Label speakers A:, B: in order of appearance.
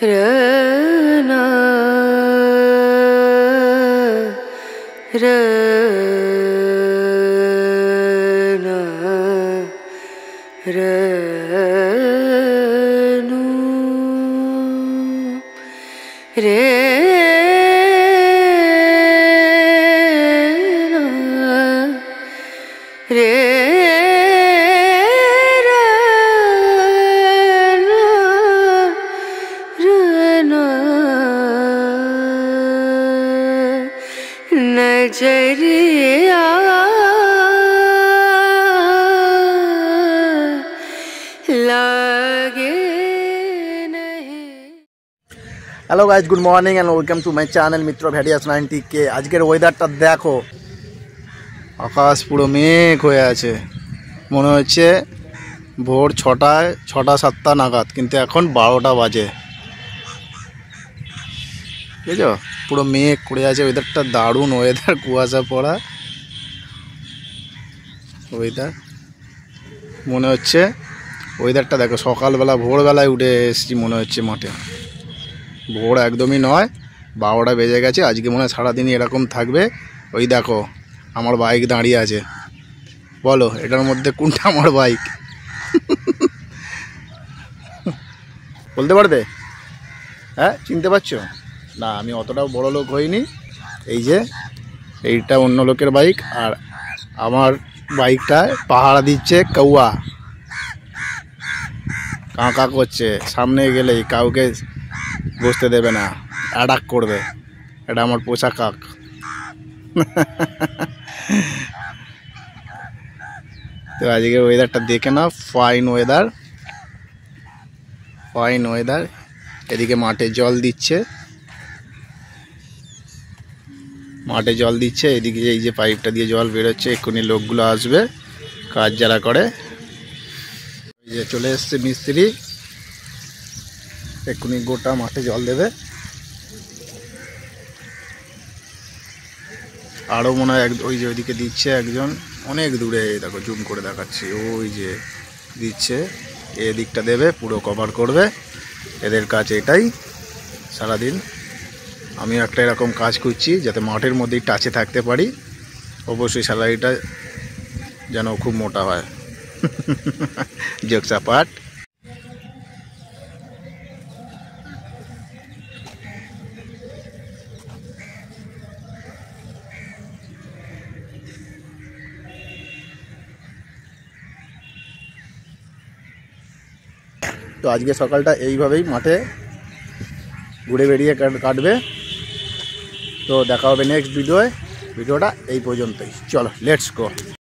A: रना रना रनु रे रे नजरिया लागे नहीं।
B: Hello guys, good morning and welcome to my channel मित्र भैडियास 90 के। आजकेर ওয়েদারটা দেখো, আকাশ পুরো মেঘ হয়ে আছে। মনে হচ্ছে ভোর 6টা 7টা নাগাদ, কিন্তু এখন 12টা বাজে। বুঝছো, পুরো মেঘ করে আছে। ওয়েদারটা দারুণ ওয়েদার, কুয়াশা পড়া ওয়েদার। মনে হচ্ছে ওয়েদারটা দেখো, সকালবেলা ভোরবেলায় উঠে এসেছি মনে হচ্ছে মাঠে। ভোর একদমই নয়, 12টা বেজে গেছে। আজকে মনে হয় সারাদিনই এরকম থাকবে। ওই দেখো আমার বাইক দাঁড়িয়ে আছে। বলো এটার মধ্যে কোনটা আমার বাইক? বলতে পারবে? হ্যাঁ, চিনতে পারছো? না, আমি অতটাও বড় লোক হইনি। এই যে এইটা অন্য লোকের বাইক, আর আমার বাইকটায় পাহারা দিচ্ছে কৌয়া। কাঁকা করছে, সামনে গেলেই কাউকে বসতে দেবে না, অ্যাটাক করবে। এটা আমার পোষা কাক। তো আজকে ওয়েদারটা দেখে না, ফাইন ওয়েদার, ফাইন ওয়েদার। এদিকে মাঠে জল দিচ্ছে, মাঠে জল দিচ্ছে। এদিকে এই যে পাইপটা দিয়ে জল বেরোচ্ছে, এক্ষুনি লোকগুলো আসবে কাজ যারা করে। এই যে চলে এসছে মিস্ত্রি, এক্ষুনি গোটা মাঠে জল দেবে। আরও মনে হয় ওই যে ওইদিকে দিচ্ছে একজন, অনেক দূরে। দেখো জুম করে দেখাচ্ছি, ওই যে দিচ্ছে। এদিকটা দেবে, পুরো কভার করবে। এদের কাজ এটাই সারাদিন। আমি একটা এরকম কাজ করছি যাতে মাঠের মধ্যেই টাচে থাকতে পারি। অবশ্যই স্যালারিটা যেন খুব মোটা হয়। Jokes apart. তো আজকে সকালটা এইভাবেই মাঠে ঘুরে বেরিয়ে কাটবে। তো দেখা হবে নেক্সট ভিডিওটা এই পর্যন্তই। চলো, লেটস গো।